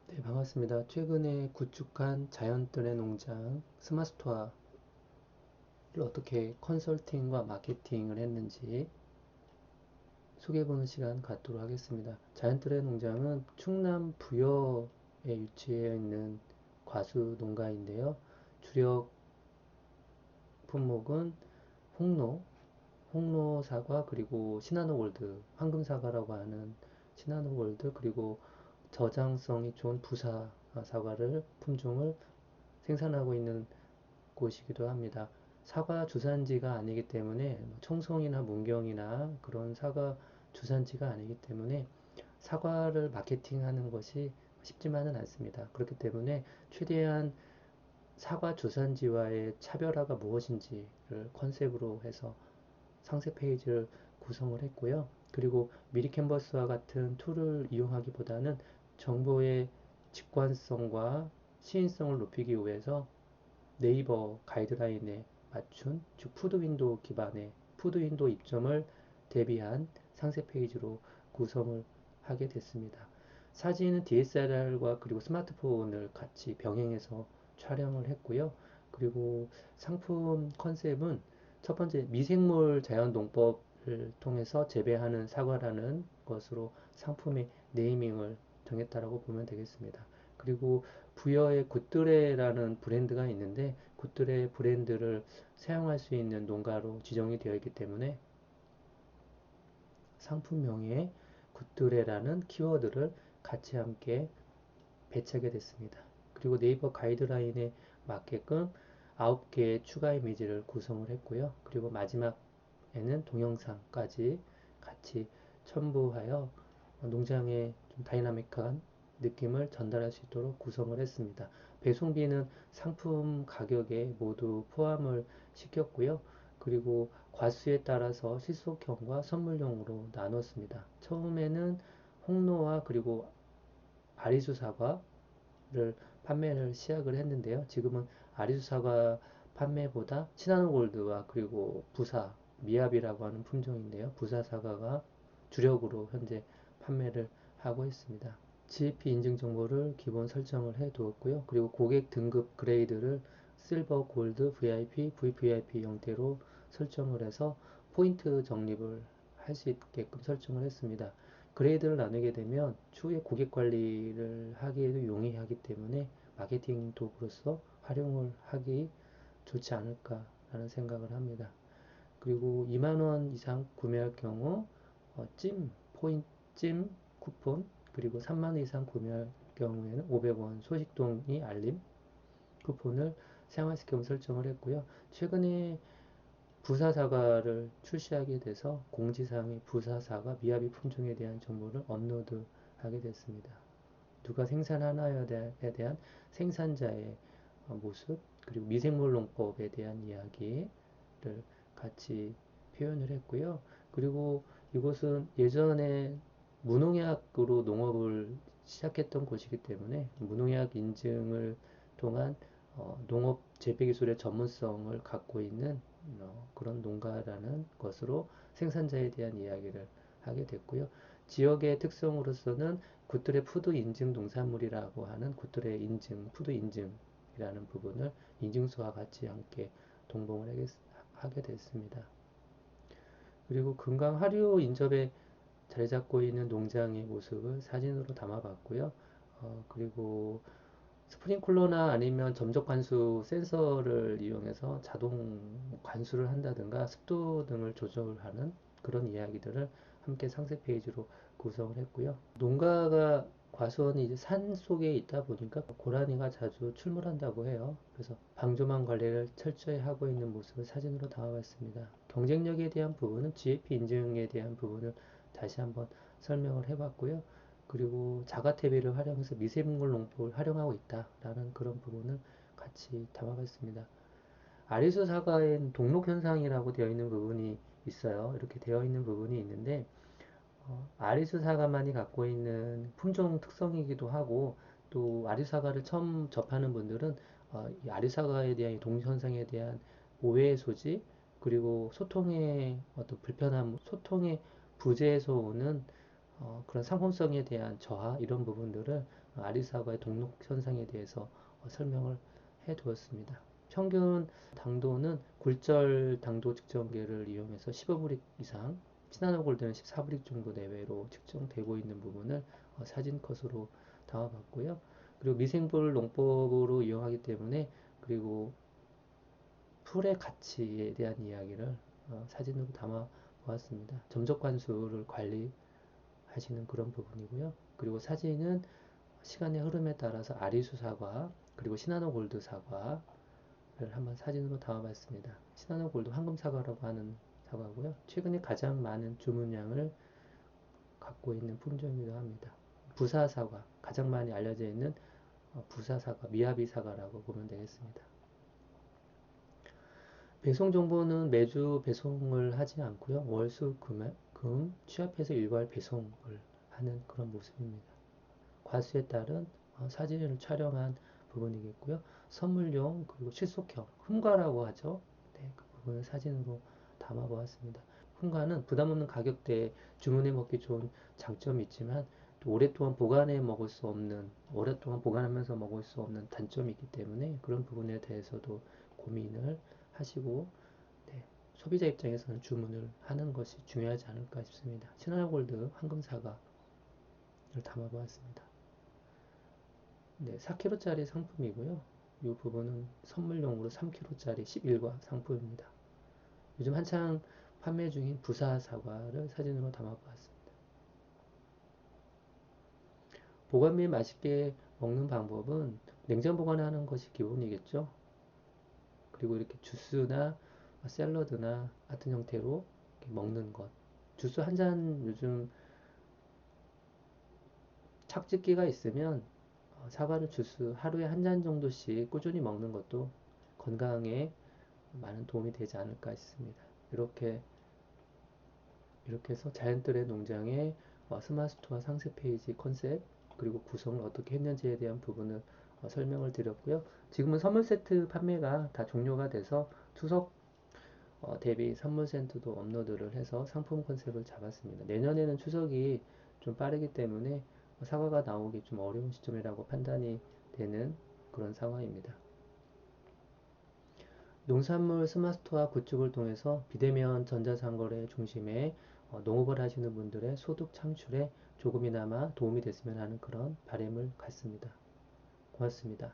네, 반갑습니다. 최근에 구축한 자연들의 농장 스마스토어를 어떻게 컨설팅과 마케팅을 했는지 소개해보는 시간 갖도록 하겠습니다. 자연들의 농장은 충남 부여에 위치해 있는 과수 농가인데요. 주력 품목은 홍로, 홍로 사과, 그리고 시나노 골드, 황금 사과라고 하는 시나노 골드, 그리고 저장성이 좋은 부사 사과를 품종을 생산하고 있는 곳이기도 합니다. 사과 주산지가 아니기 때문에 청송이나 문경이나 그런 사과 주산지가 아니기 때문에 사과를 마케팅하는 것이 쉽지만은 않습니다. 그렇기 때문에 최대한 사과 주산지와의 차별화가 무엇인지를 컨셉으로 해서 상세 페이지를 구성을 했고요. 그리고 미리 캔버스와 같은 툴을 이용하기보다는 정보의 직관성과 시인성을 높이기 위해서 네이버 가이드라인에 맞춘, 즉 푸드윈도우 기반의 푸드윈도우 입점을 대비한 상세 페이지로 구성을 하게 됐습니다. 사진은 DSLR과 그리고 스마트폰을 같이 병행해서 촬영을 했고요. 그리고 상품 컨셉은 첫 번째 미생물 자연농법을 통해서 재배하는 사과라는 것으로 상품의 네이밍을 정했다라고 보면 되겠습니다. 그리고 부여의 굿드레라는 브랜드가 있는데 굿드레 브랜드를 사용할 수 있는 농가로 지정이 되어 있기 때문에 상품명에 굿드레라는 키워드를 같이 함께 배치하게 됐습니다. 그리고 네이버 가이드라인에 맞게끔 9개의 추가 이미지를 구성을 했고요. 그리고 마지막에는 동영상까지 같이 첨부하여 농장의 좀 다이나믹한 느낌을 전달할 수 있도록 구성을 했습니다. 배송비는 상품 가격에 모두 포함을 시켰고요. 그리고 과수에 따라서 실속형과 선물용으로 나눴습니다. 처음에는 홍로와 그리고 아리수 사과를 판매를 시작을 했는데요. 지금은 아리수 사과 판매보다 시나노 골드와 그리고 부사, 미압이라고 하는 품종인데요. 부사 사과가 주력으로 현재 판매를 하고 있습니다. GAP 인증 정보를 기본 설정을 해 두었고요. 그리고 고객 등급 그레이드를 실버, 골드, VIP, VVIP 형태로 설정을 해서 포인트 적립을 할 수 있게끔 설정을 했습니다. 그레이드를 나누게 되면 추후에 고객 관리를 하기에도 용이하기 때문에 마케팅 도구로서 활용을 하기 좋지 않을까라는 생각을 합니다. 그리고 2만 원 이상 구매할 경우 찜 쿠폰, 그리고 3만 원 이상 구매할 경우에는 500원 소식동의 알림 쿠폰을 사용하게끔 설정을 했고요. 최근에 부사사과를 출시하게 돼서 공지사항에 부사사과 미합이 품종에 대한 정보를 업로드하게 됐습니다. 누가 생산하나요에 대한 생산자의 모습, 그리고 미생물 농법에 대한 이야기를 같이 표현을 했고요. 그리고 이곳은 예전에 무농약으로 농업을 시작했던 곳이기 때문에 무농약 인증을 통한 농업 재배 기술의 전문성을 갖고 있는 그런 농가라는 것으로 생산자에 대한 이야기를 하게 됐고요. 지역의 특성으로서는 굿들의 푸드 인증 농산물이라고 하는 굿들의 인증, 푸드 인증이라는 부분을 인증서와 같이 함께 동봉을 하게 됐습니다. 그리고 금강 하류 인접에 자리 잡고 있는 농장의 모습을 사진으로 담아봤고요. 그리고 스프링클러나 아니면 점적 관수 센서를 이용해서 자동 관수를 한다든가 습도 등을 조절하는 그런 이야기들을 함께 상세 페이지로 구성을 했고요. 농가가 과수원이 이제 산 속에 있다 보니까 고라니가 자주 출몰한다고 해요. 그래서 방조망 관리를 철저히 하고 있는 모습을 사진으로 담아봤습니다. 경쟁력에 대한 부분은 GAP 인증에 대한 부분을 다시 한번 설명을 해봤고요. 그리고 자가태비를 활용해서 미생물 농법을 활용하고 있다라는 그런 부분을 같이 담아봤습니다. 아리수 사과엔 동록 현상이라고 되어 있는 부분이 있어요. 이렇게 되어 있는 부분이 있는데 아리수 사과만이 갖고 있는 품종 특성이기도 하고 또 아리수 사과를 처음 접하는 분들은 이 아리수 사과에 대한 동록 현상에 대한 오해의 소지 그리고 소통의 어떤 불편함, 소통의 부재에서 오는 그런 상품성에 대한 저하 이런 부분들을 아리사과의 동록 현상에 대해서 설명을 해 두었습니다. 평균 당도는 굴절 당도 측정기를 이용해서 15브릭 이상, 시나노골드는 14브릭 정도 내외로 측정되고 있는 부분을 사진 컷으로 담아봤고요. 그리고 미생물 농법으로 이용하기 때문에, 그리고 풀의 가치에 대한 이야기를 사진으로 담아 보았습니다. 점적 관수를 관리하시는 그런 부분이고요. 그리고 사진은 시간의 흐름에 따라서 아리수 사과, 그리고 시나노 골드 사과를 한번 사진으로 담아봤습니다. 시나노 골드 황금 사과라고 하는 사과고요. 최근에 가장 많은 주문량을 갖고 있는 품종이기도 합니다. 부사 사과, 가장 많이 알려져 있는 부사 사과, 미야비 사과라고 보면 되겠습니다. 배송 정보는 매주 배송을 하지 않고요. 월, 수, 금 취합해서 일괄 배송을 하는 그런 모습입니다. 과수에 따른 사진을 촬영한 부분이겠고요. 선물용, 그리고 실속형, 흠과라고 하죠. 네, 그 부분을 사진으로 담아 보았습니다. 흠과는 부담 없는 가격대에 주문해 먹기 좋은 장점이 있지만, 또 오랫동안 보관해 먹을 수 없는, 오랫동안 보관하면서 먹을 수 없는 단점이 있기 때문에 그런 부분에 대해서도 고민을 하시고, 네, 소비자 입장에서는 주문을 하는 것이 중요하지 않을까 싶습니다. 시나골드 황금사과를 담아 보았습니다. 네, 4kg짜리 상품이고요. 이 부분은 선물용으로 3kg짜리 11과 상품입니다. 요즘 한창 판매 중인 부사 사과를 사진으로 담아보았습니다. 보관 및 맛있게 먹는 방법은 냉장 보관하는 것이 기본이겠죠. 그리고 이렇게 주스나 샐러드나 같은 형태로 먹는 것. 주스 한 잔 요즘 착즙기가 있으면 사과를 주스 하루에 한 잔 정도씩 꾸준히 먹는 것도 건강에 많은 도움이 되지 않을까 싶습니다. 이렇게 해서 자연들의 농장의 스마트스토어 상세 페이지 컨셉, 그리고 구성을 어떻게 했는지에 대한 부분을 설명을 드렸고요. 지금은 선물 세트 판매가 다 종료가 돼서 추석 대비 선물 세트도 업로드를 해서 상품 컨셉을 잡았습니다. 내년에는 추석이 좀 빠르기 때문에 사과가 나오기 좀 어려운 시점이라고 판단이 되는 그런 상황입니다. 농산물 스마트화 구축을 통해서 비대면 전자상거래 중심의 농업을 하시는 분들의 소득 창출에 조금이나마 도움이 됐으면 하는 그런 바람을 갖습니다. 고맙습니다.